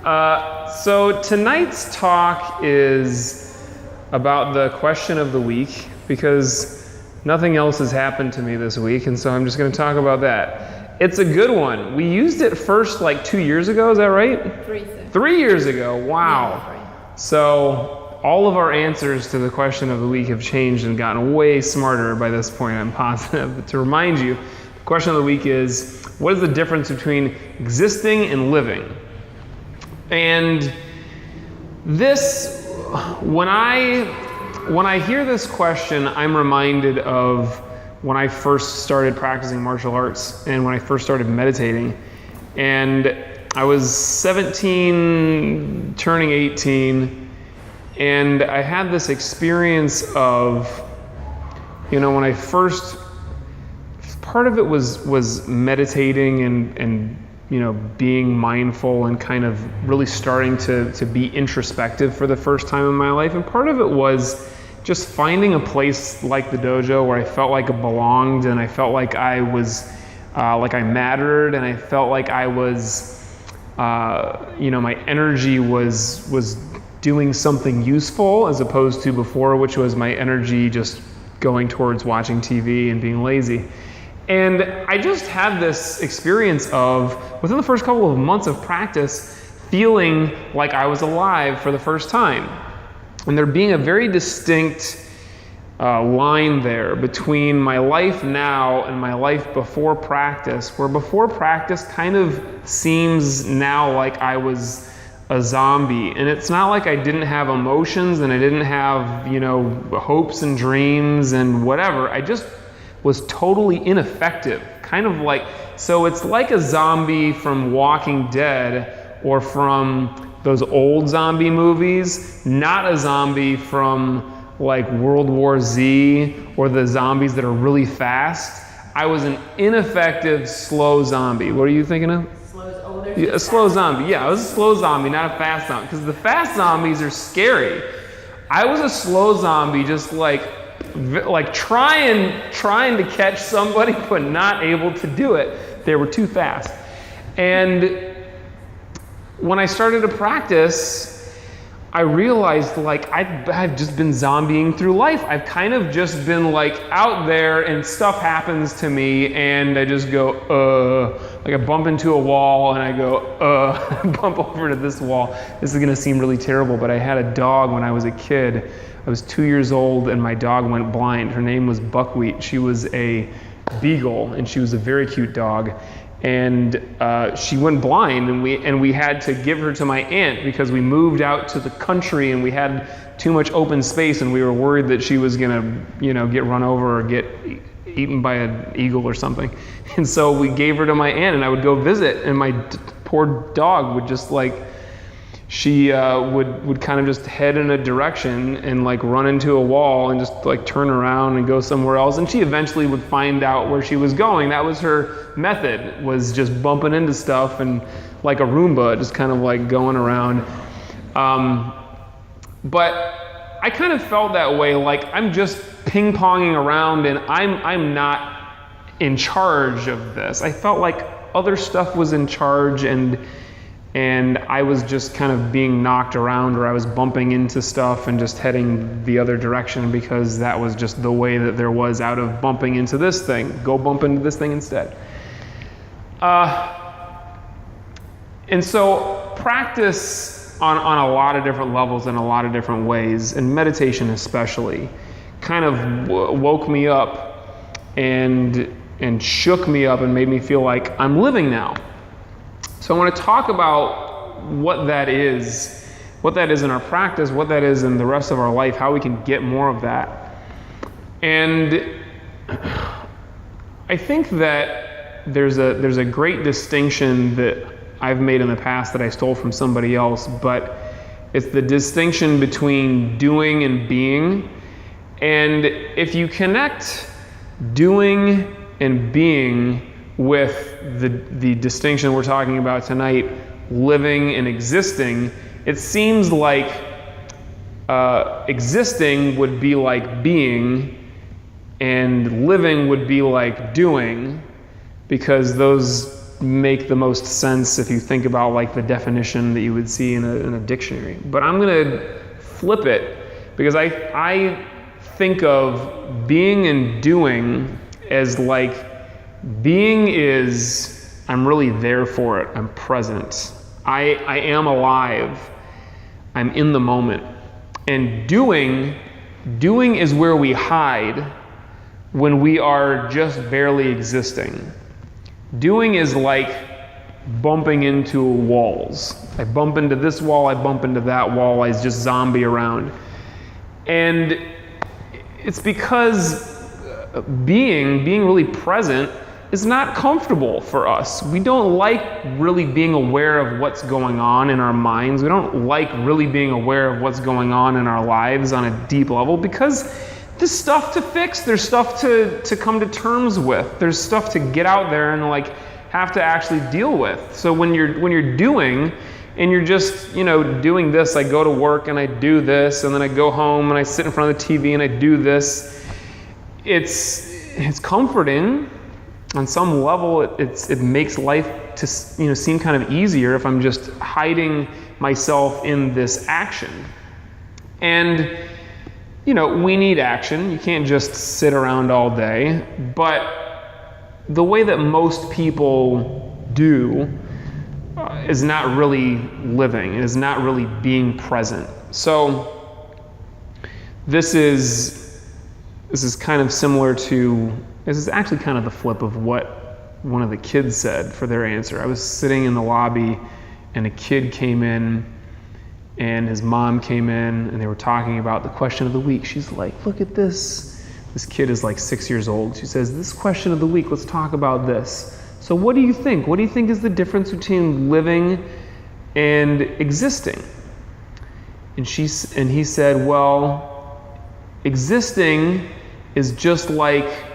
So tonight's talk is about the question of the week, because nothing else has happened to me this week, and so I'm just going to talk about that. It's a good one. We used it first like 2 years ago, is that right? 3. 3 years ago, wow. Yeah, right. So all of our answers to the question of the week have changed and gotten way smarter by this point, I'm positive. But to remind you, the question of the week is, what is the difference between existing and living? And this, when I hear this question, I'm reminded of when I first started practicing martial arts and when I first started meditating. And I was 17, turning 18, and I had this experience of, when I first, part of it was meditating and being mindful and kind of really starting to be introspective for the first time in my life. And part of it was just finding a place like the dojo where I felt like I belonged, and I felt like I was, like I mattered, and I felt like I was, my energy was doing something useful, as opposed to before, which was my energy just going towards watching TV and being lazy. And I just had this experience of, within the first couple of months of practice, feeling like I was alive for the first time. And there being a very distinct line there between my life now and my life before practice, where before practice kind of seems now like I was a zombie. And it's not like I didn't have emotions and I didn't have, hopes and dreams and whatever. I just was totally ineffective. Kind of like, so it's like a zombie from Walking Dead or from those old zombie movies, not a zombie from like World War Z or the zombies that are really fast. I was an ineffective, slow zombie. What are you thinking of? A slow zombie. Yeah, I was a slow zombie, not a fast zombie. Because the fast zombies are scary. I was a slow zombie, just like trying to catch somebody, but not able to do it. They were too fast. And when I started to practice, I realized I've just been zombieing through life. I've kind of just been out there, and stuff happens to me, and I just go, I bump into a wall, and I go, bump over to this wall. This is gonna seem really terrible, but I had a dog when I was a kid. I was 2 years old, and my dog went blind. Her name was Buckwheat. She was a beagle, and she was a very cute dog. And she went blind, and we had to give her to my aunt because we moved out to the country and we had too much open space, and we were worried that she was gonna, get run over or get eaten by an eagle or something. And so we gave her to my aunt, and I would go visit, and my poor dog would just she would kind of just head in a direction and run into a wall and just turn around and go somewhere else. And she eventually would find out where she was going. That was her method, was just bumping into stuff and like a Roomba, just kind of going around. But I kind of felt that way, I'm just ping-ponging around and I'm not in charge of this. I felt like other stuff was in charge, and I was just kind of being knocked around, or I was bumping into stuff and just heading the other direction because that was just the way that there was out of bumping into this thing. Go bump into this thing instead. And so practice on a lot of different levels in a lot of different ways, and meditation especially, kind of woke me up and shook me up and made me feel like I'm living now. So I want to talk about what that is in our practice, what that is in the rest of our life, how we can get more of that. And I think that there's a great distinction that I've made in the past that I stole from somebody else, but it's the distinction between doing and being. And if you connect doing and being with the distinction we're talking about tonight, living and existing, it seems like existing would be like being, and living would be like doing, because those make the most sense if you think about like the definition that you would see in a dictionary. But I'm going to flip it, because I think of being and doing as like, being is I'm really there for it. I'm present. I am alive. I'm in the moment. And doing is where we hide when we are just barely existing. Doing is like bumping into walls. I bump into this wall, I bump into that wall, I just zombie around. And it's because being really present is not comfortable for us. We don't like really being aware of what's going on in our minds. We don't like really being aware of what's going on in our lives on a deep level, because there's stuff to fix, there's stuff to come to terms with, there's stuff to get out there and like have to actually deal with. So when you're doing, and you're just, doing this, I go to work and I do this, and then I go home and I sit in front of the TV and I do this, it's comforting. On some level, it makes life to seem kind of easier if I'm just hiding myself in this action. And we need action. You can't just sit around all day. But the way that most people do is not really living. It is not really being present. So this is kind of similar to. This is actually kind of the flip of what one of the kids said for their answer. I was sitting in the lobby and a kid came in and his mom came in and they were talking about the question of the week. She's like, look at this. This kid is like 6 years old. She says, this question of the week, let's talk about this. So what do you think? What do you think is the difference between living and existing? And he said, well, existing is just like,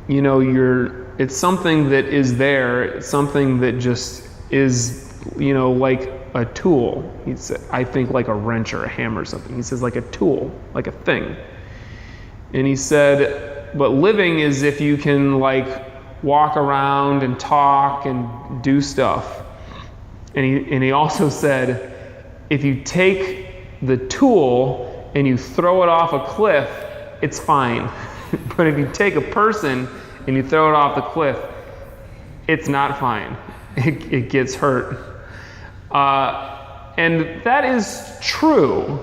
it's something that is there. It's something that just is, like a tool. He said, I think like a wrench or a hammer or something. He says like a tool, like a thing. And he said, but living is if you can like walk around and talk and do stuff. And he also said, if you take the tool and you throw it off a cliff, it's fine. But if you take a person and you throw it off the cliff, it's not fine. It gets hurt. And that is true.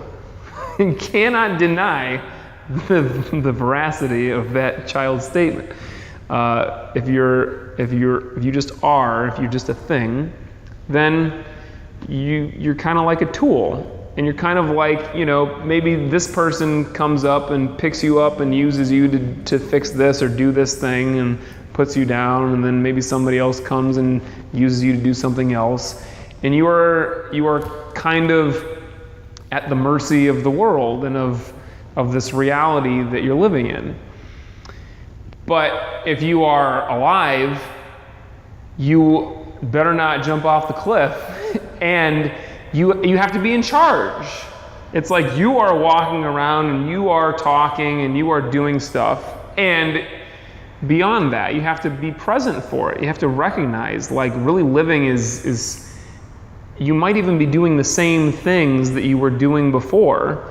You cannot deny the veracity of that child's statement. If you're just a thing, then you're kind of like a tool. And you're kind of like, maybe this person comes up and picks you up and uses you to fix this or do this thing and puts you down, and then maybe somebody else comes and uses you to do something else. And you are kind of at the mercy of the world and of this reality that you're living in. But if you are alive, you better not jump off the cliff, and you have to be in charge. It's like you are walking around and you are talking and you are doing stuff. And beyond that, you have to be present for it. You have to recognize, like, really living is you might even be doing the same things that you were doing before,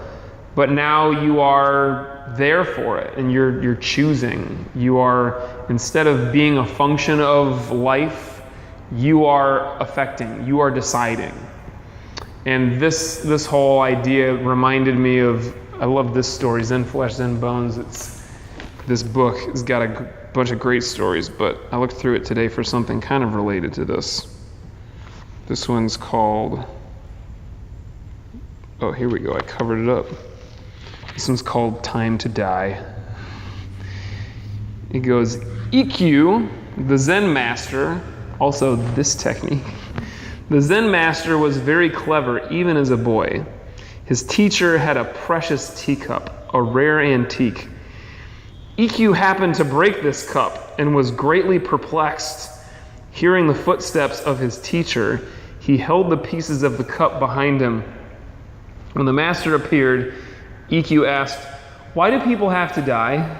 but now you are there for it and you're choosing. You are, instead of being a function of life, you are affecting, you are deciding. And this whole idea reminded me of, I love this story, Zen Flesh, Zen Bones. This book has got a bunch of great stories, but I looked through it today for something kind of related to this. This one's called, oh, here we go, I covered it up. This one's called Time to Die. It goes, Ikkyu, the Zen master, also this technique, the Zen master was very clever even as a boy. His teacher had a precious teacup, a rare antique. Ikkyu happened to break this cup and was greatly perplexed. Hearing the footsteps of his teacher, he held the pieces of the cup behind him. When the master appeared, Ikkyu asked, "Why do people have to die?"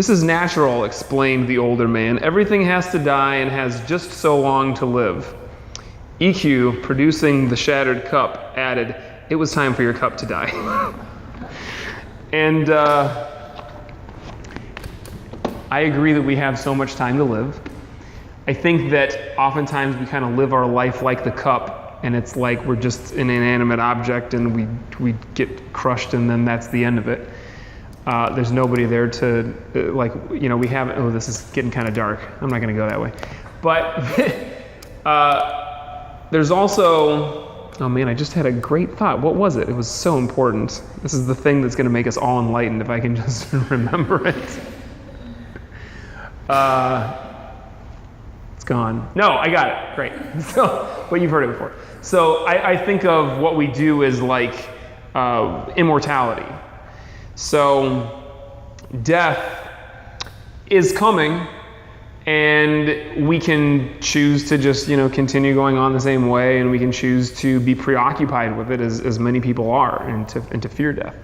This is natural, explained the older man. Everything has to die and has just so long to live. EQ, producing the shattered cup, added, it was time for your cup to die. And I agree that we have so much time to live. I think that oftentimes we kind of live our life like the cup, and it's like we're just an inanimate object and we get crushed and then that's the end of it. There's nobody there to, we haven't, this is getting kind of dark. I'm not going to go that way. But there's also, oh man, I just had a great thought. What was it? It was so important. This is the thing that's going to make us all enlightened if I can just remember it. It's gone. No, I got it. Great. So, but you've heard it before. So I think of what we do as like immortality. So death is coming, and we can choose to just, continue going on the same way, and we can choose to be preoccupied with it as many people are, and to fear death.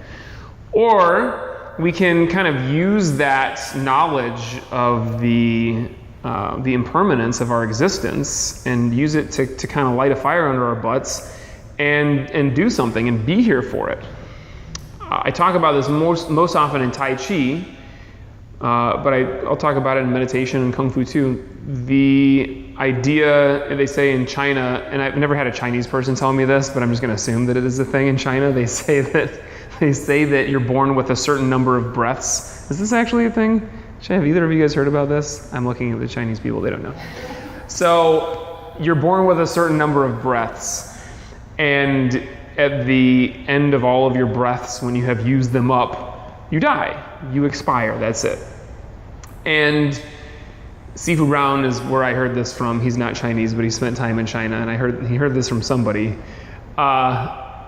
Or we can kind of use that knowledge of the impermanence of our existence and use it to kind of light a fire under our butts and do something and be here for it. I talk about this most often in Tai Chi, but I'll talk about it in meditation and Kung Fu too. The idea, they say in China, and I've never had a Chinese person tell me this, but I'm just going to assume that it is a thing in China. They say that you're born with a certain number of breaths. Is this actually a thing? Have either of you guys heard about this? I'm looking at the Chinese people, they don't know. So you're born with a certain number of breaths, and at the end of all of your breaths, when you have used them up, you die. You expire, that's it. And Sifu Brown is where I heard this from. He's not Chinese, but he spent time in China, and he heard this from somebody. I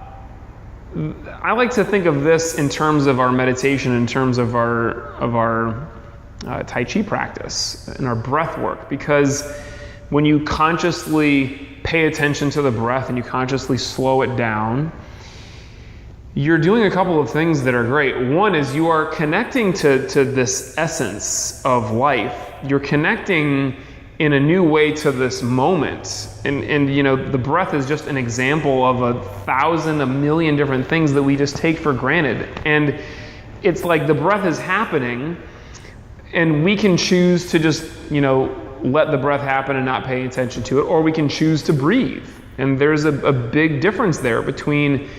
like to think of this in terms of our meditation, in terms of our Tai Chi practice and our breath work, because when you consciously pay attention to the breath and you consciously slow it down, you're doing a couple of things that are great. One is you are connecting to this essence of life. You're connecting in a new way to this moment. And the breath is just an example of 1,000, 1,000,000 different things that we just take for granted. And it's like the breath is happening, and we can choose to just, let the breath happen and not pay attention to it, or we can choose to breathe. And there's a big difference there between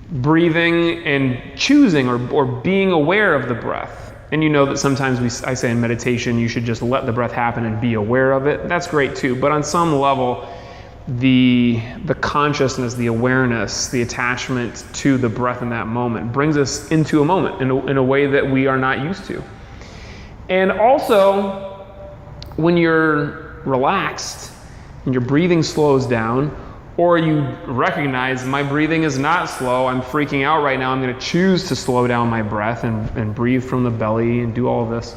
breathing and choosing or being aware of the breath. And you know that sometimes I say in meditation, you should just let the breath happen and be aware of it. That's great too. But on some level, the consciousness, the awareness, the attachment to the breath in that moment brings us into a moment in a way that we are not used to. And also, when you're relaxed and your breathing slows down, or you recognize my breathing is not slow, I'm freaking out right now, I'm going to choose to slow down my breath and breathe from the belly and do all of this,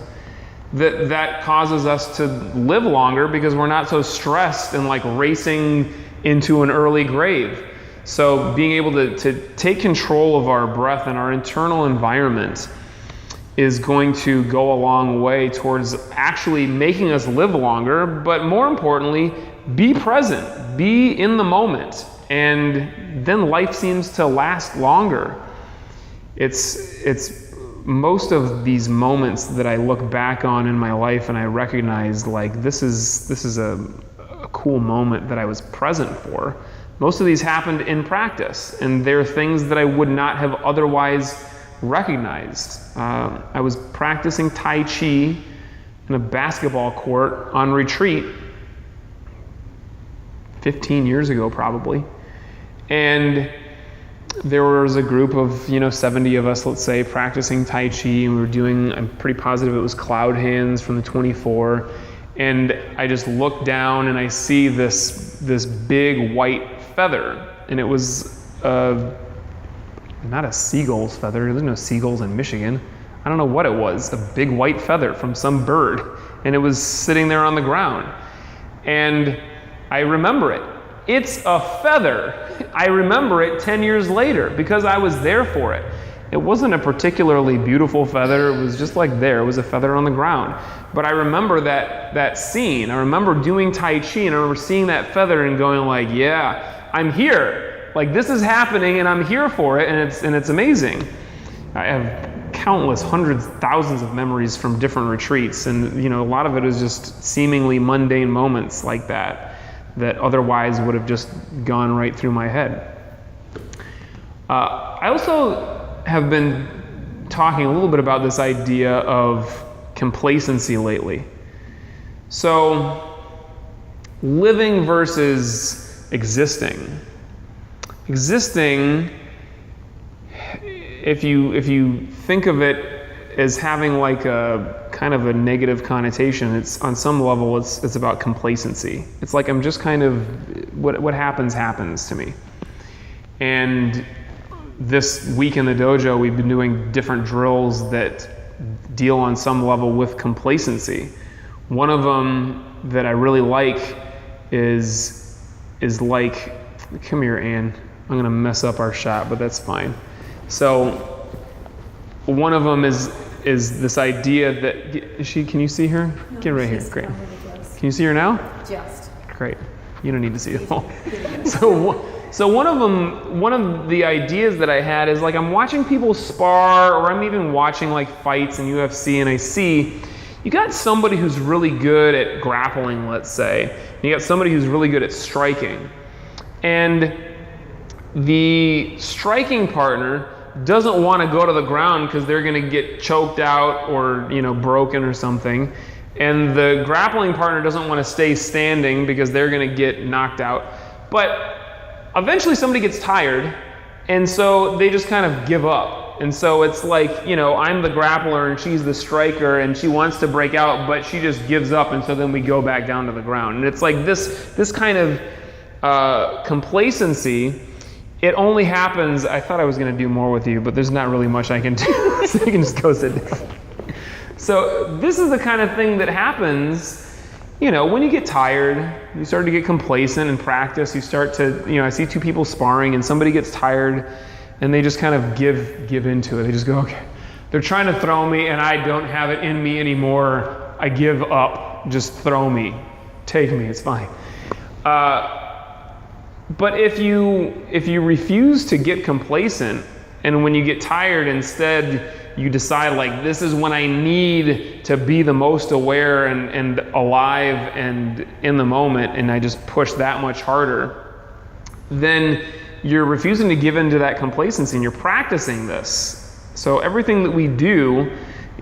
that causes us to live longer because we're not so stressed and like racing into an early grave. So being able to take control of our breath and our internal environment is going to go a long way towards actually making us live longer, but more importantly, be present, be in the moment, and then life seems to last longer. It's most of these moments that I look back on in my life and I recognize like this is a cool moment that I was present for. Most of these happened in practice, and they're things that I would not have otherwise recognized. I was practicing Tai Chi in a basketball court on retreat 15 years ago probably, and there was a group of 70 of us, let's say, practicing Tai Chi, and we were doing, I'm pretty positive it was cloud hands from the 24, and I just look down and I see this big white feather, and it was not a seagull's feather. There's no seagulls in Michigan. I don't know what it was, a big white feather from some bird, and it was sitting there on the ground. And I remember it. It's a feather. I remember it 10 years later because I was there for it. It wasn't a particularly beautiful feather. It was just like there. It was a feather on the ground. But I remember that scene. I remember doing Tai Chi, and I remember seeing that feather and going like, yeah, I'm here. Like, this is happening, and I'm here for it, and it's amazing. I have countless, hundreds, thousands of memories from different retreats, and a lot of it is just seemingly mundane moments like that otherwise would have just gone right through my head. I also have been talking a little bit about this idea of complacency lately. So, living versus existing. Existing, if you think of it as having like a kind of a negative connotation, it's on some level it's about complacency. It's like I'm just kind of, what happens to me. And this week in the dojo, we've been doing different drills that deal on some level with complacency. One of them that I really like is like, come here, Ann. I'm gonna mess up our shot, but that's fine. So one of them is this idea that, can you see her? No, get right here, great. Can you see her now? Just. Great. You don't need to see it all. So one of the ideas that I had is like I'm watching people spar, or I'm even watching like fights in UFC, and I see you got somebody who's really good at grappling, let's say, and you got somebody who's really good at striking. And the striking partner doesn't want to go to the ground because they're going to get choked out or broken or something, and the grappling partner doesn't want to stay standing because they're going to get knocked out. But eventually somebody gets tired, and so they just kind of give up. And so it's like, I'm the grappler and she's the striker, and she wants to break out, but she just gives up, and so then we go back down to the ground. And it's like this kind of complacency. It only happens, I thought I was going to do more with you, but there's not really much I can do, so you can just go sit down. So this is the kind of thing that happens, when you get tired, you start to get complacent in practice. You start to, I see two people sparring and somebody gets tired and they just kind of give into it. They just go, okay, they're trying to throw me and I don't have it in me anymore. I give up. Just throw me. Take me. It's fine. But if you refuse to get complacent, and when you get tired, instead you decide like, this is when I need to be the most aware and alive and in the moment, and I just push that much harder, then you're refusing to give into that complacency, and you're practicing this. So everything that we do,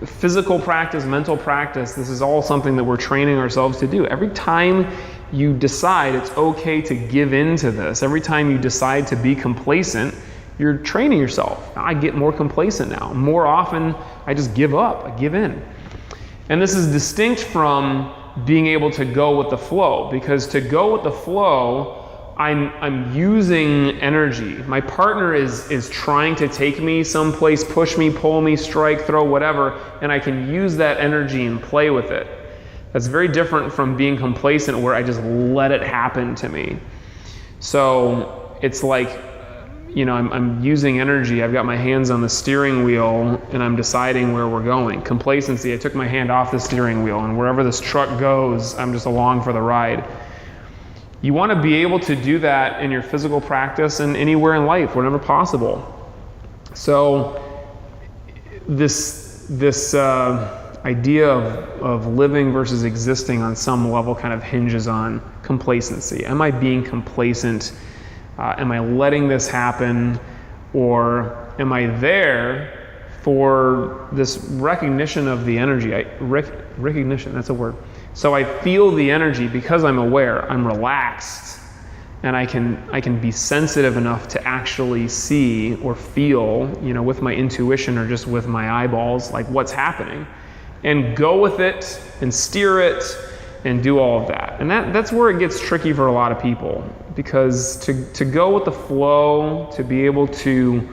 physical practice, mental practice, this is all something that we're training ourselves to do. Every time you decide it's okay to give into this, every time you decide to be complacent, you're training yourself. I get more complacent now. More often, I just give up. I give in. And this is distinct from being able to go with the flow, because to go with the flow, I'm using energy. My partner is trying to take me someplace, push me, pull me, strike, throw, whatever, and I can use that energy and play with it. That's very different from being complacent, where I just let it happen to me. So it's like, I'm using energy. I've got my hands on the steering wheel and I'm deciding where we're going. Complacency, I took my hand off the steering wheel, and wherever this truck goes, I'm just along for the ride. You want to be able to do that in your physical practice and anywhere in life, whenever possible. So this idea of living versus existing on some level kind of hinges on complacency. Am I being complacent? Am I letting this happen? Or am I there for this recognition of the energy? Recognition, that's a word. So I feel the energy because I'm aware, I'm relaxed, and I can be sensitive enough to actually see or feel, with my intuition or just with my eyeballs, like what's happening, and go with it and steer it and do all of that. And that's where it gets tricky for a lot of people, because to go with the flow, to be able to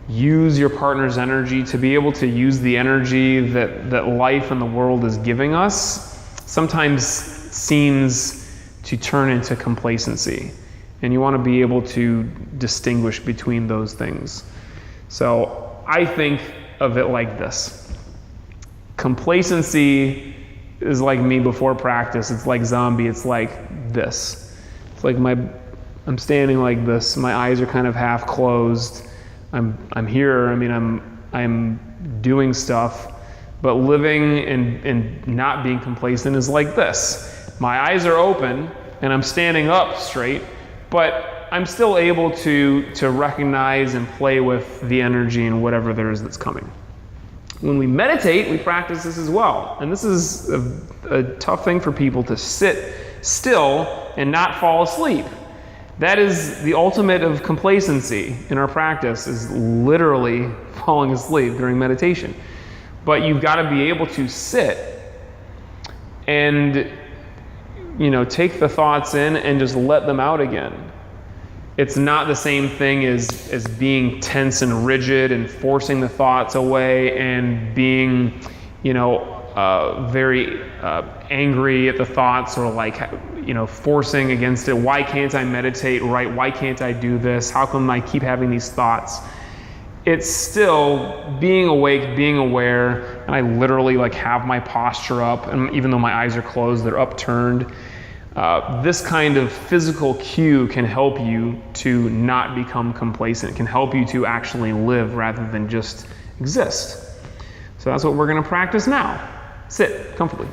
use your partner's energy, to be able to use the energy that life and the world is giving us, sometimes seems to turn into complacency. And you want to be able to distinguish between those things. So I think of it like this. Complacency is like me before practice. It's like zombie. It's like this. It's like I'm standing like this. My eyes are kind of half closed. I'm here. I mean, I'm doing stuff, but living and not being complacent is like this. My eyes are open and I'm standing up straight, but I'm still able to recognize and play with the energy and whatever there is that's coming. When we meditate, we practice this as well. And this is a tough thing for people to sit still and not fall asleep. That is the ultimate of complacency in our practice, is literally falling asleep during meditation. But you've got to be able to sit and, take the thoughts in and just let them out again. It's not the same thing as being tense and rigid and forcing the thoughts away and being, very angry at the thoughts, or forcing against it. Why can't I meditate right? Why can't I do this? How come I keep having these thoughts? It's still being awake, being aware, and I literally have my posture up, and even though my eyes are closed, they're upturned. This kind of physical cue can help you to not become complacent. It can help you to actually live rather than just exist. So that's what we're going to practice now. Sit comfortably.